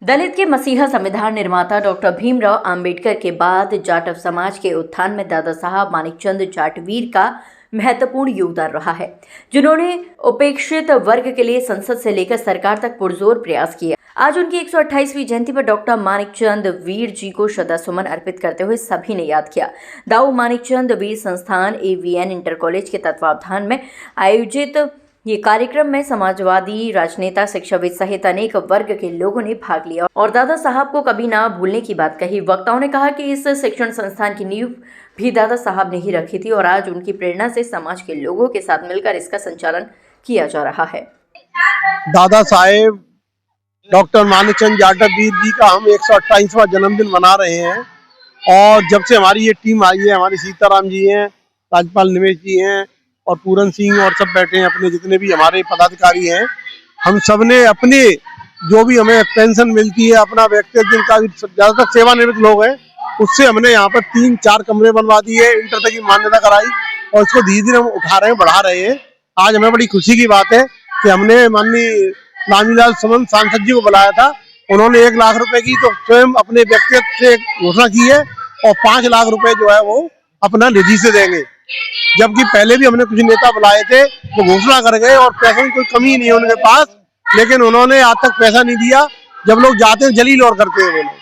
दलित के मसीहा संविधान निर्माता डॉक्टर भीमराव अंबेडकर के बाद जाटव समाज के उत्थान में दादा साहब मानिकचंद जाटवीर का महत्वपूर्ण योगदान रहा है, जिन्होंने उपेक्षित वर्ग के लिए संसद से लेकर सरकार तक पुरजोर प्रयास किया। आज उनकी 128वीं जयंती पर डॉक्टर मानिकचंद वीर जी को श्रद्धासुमन अर्पित करते हुए सभी ने याद किया। दाऊ मानिकचंद वीर संस्थान AVN इंटर कॉलेज के तत्वावधान में आयोजित ये कार्यक्रम में समाजवादी राजनेता, शिक्षाविद सहित अनेक वर्ग के लोगों ने भाग लिया और दादा साहब को कभी ना भूलने की बात कही। वक्ताओं ने कहा कि इस शिक्षण संस्थान की नींव भी दादा साहब ने ही रखी थी और आज उनकी प्रेरणा से समाज के लोगों के साथ मिलकर इसका संचालन किया जा रहा है। दादा साहेब डॉक्टर मानिकचंद जाटवीर जी का हम 128वां जन्मदिन मना रहे हैं और जब से हमारी ये टीम आई है, हमारे सीताराम जी हैं, राजपाल निमेश जी हैं और पूरन सिंह और सब बैठे हैं, अपने जितने भी हमारे पदाधिकारी हैं, हम सब ने अपने जो भी हमें पेंशन मिलती है, अपना व्यक्तिगत जिनका ज्यादातर सेवानिवृत्त लोग हैं, उससे हमने यहाँ पर 3-4 कमरे बनवा दिए, इंटर तक की मान्यता कराई और इसको धीरे धीरे हम उठा रहे हैं, बढ़ा रहे हैं। आज हमें बड़ी खुशी की बात है कि हमने माननीय लामीलाल सुमन सांसद जी को बुलाया था। उन्होंने 1 लाख रुपए की तो स्वयं अपने व्यक्तिगत से घोषणा की है और 5 लाख रुपए जो है वो अपना निधि से देंगे, जबकि पहले भी हमने कुछ नेता बुलाए थे वो घोषणा कर गए और पैसों की कोई कमी नहीं है उनके पास, लेकिन उन्होंने आज तक पैसा नहीं दिया। जब लोग जाते हैं जलील और करते हैं वो लोग।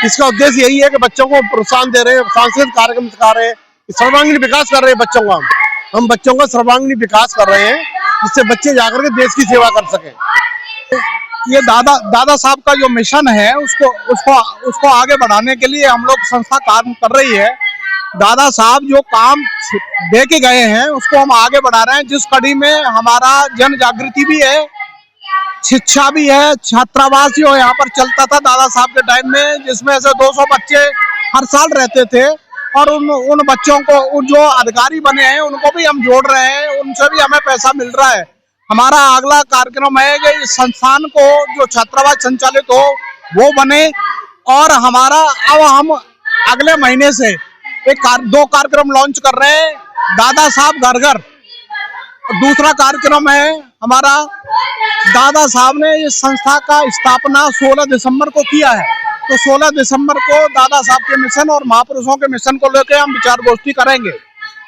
इसका उद्देश्य यही है कि बच्चों को प्रोत्साहन दे रहे हैं, सांस्कृतिक कार्यक्रम सिखा रहे हैं, सर्वांगीण विकास कर रहे हैं बच्चों का। हम बच्चों का सर्वांगीण विकास कर रहे हैं जिससे बच्चे जाकर के देश की सेवा कर सकें। ये दादा साहब का जो मिशन है उसको आगे बढ़ाने के लिए हम लोग संस्था काम कर रही है। दादा साहब जो काम दे के गए हैं उसको हम आगे बढ़ा रहे हैं, जिस कड़ी में हमारा जन जागृति भी है, शिक्षा भी है, छात्रावास जो यहाँ पर चलता था दादा साहब के टाइम में, जिसमें से 200 बच्चे हर साल रहते थे और उन बच्चों को जो अधिकारी बने हैं उनको भी हम जोड़ रहे हैं, उनसे भी हमें पैसा मिल रहा है। हमारा अगला कार्यक्रम है कि इस संस्थान को जो छात्रावास संचालित हो वो बने और हमारा अब हम अगले महीने से 2 कार्यक्रम लॉन्च कर रहे हैं। दादा साहब घर घर दूसरा कार्यक्रम है हमारा। दादा साहब ने इस संस्था का स्थापना 16 दिसंबर को किया है, तो 16 दिसंबर को दादा साहब के मिशन और महापुरुषों के मिशन को लेकर हम विचार गोष्ठी करेंगे।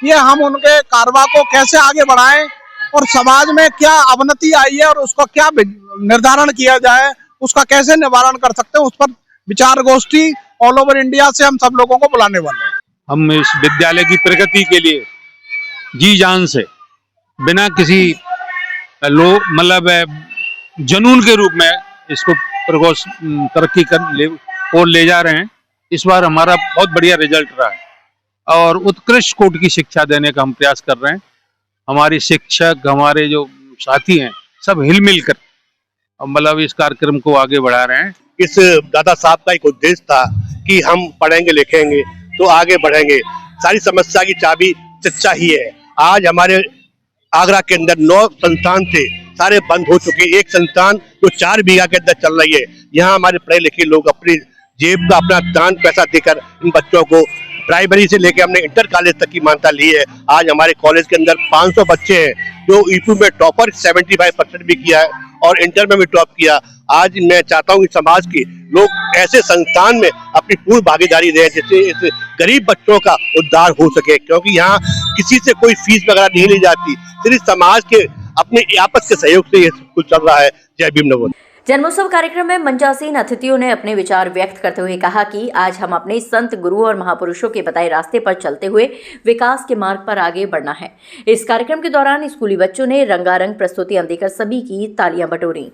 ये हम उनके कारवा को कैसे आगे बढ़ाएं और समाज में क्या अवनति आई है और उसको क्या निर्धारण किया जाए, उसका कैसे निवारण कर सकते हैं, उस पर विचार गोष्ठी ऑल ओवर इंडिया से हम सब लोगों को बुलाने वाले हैं। हम इस विद्यालय की प्रगति के लिए जी जान से बिना किसी जुनून के रूप में इसको तरक्की और ले जा रहे हैं। इस बार हमारा बहुत बढ़िया रिजल्ट रहा है और उत्कृष्ट कोटि की शिक्षा देने का हम प्रयास कर रहे हैं। हमारे शिक्षक, हमारे जो साथी हैं, सब हिल कर इस कार्यक्रम को आगे बढ़ा रहे हैं। इस दादा साहब का एक उद्देश्य था कि हम पढ़ेंगे लिखेंगे तो आगे बढ़ेंगे। सारी समस्या की चाबी शिक्षा ही है। आज हमारे आगरा के अंदर 9 संस्थान थे, सारे बंद हो चुके। एक संस्थान जो 4 बीघा के अंदर चल रही है, यहाँ हमारे पढ़े लिखे लोग अपनी जेब का अपना दान पैसा देकर इन बच्चों को प्राइमरी से लेकर हमने इंटर कॉलेज तक की मान्यता ली है। आज हमारे कॉलेज के अंदर 500 बच्चे हैं जो ईपू में टॉपर 75% भी किया है और इंटर में भी टॉप किया। आज मैं चाहता हूँ कि समाज के लोग ऐसे संस्थान में अपनी पूर्ण भागीदारी दें जिससे इस गरीब बच्चों का उद्धार हो सके, क्योंकि यहाँ किसी से कोई फीस वगैरह नहीं ली जाती, सिर्फ समाज के अपने आपस के सहयोग से ये कुछ चल रहा है। जय भीम नमो। जन्मोत्सव कार्यक्रम में मंचासीन अतिथियों ने अपने विचार व्यक्त करते हुए कहा कि आज हम अपने संत, गुरु और महापुरुषों के बताए रास्ते पर चलते हुए विकास के मार्ग पर आगे बढ़ना है। इस कार्यक्रम के दौरान स्कूली बच्चों ने रंगारंग प्रस्तुतियां देकर सभी की तालियां बटोरी।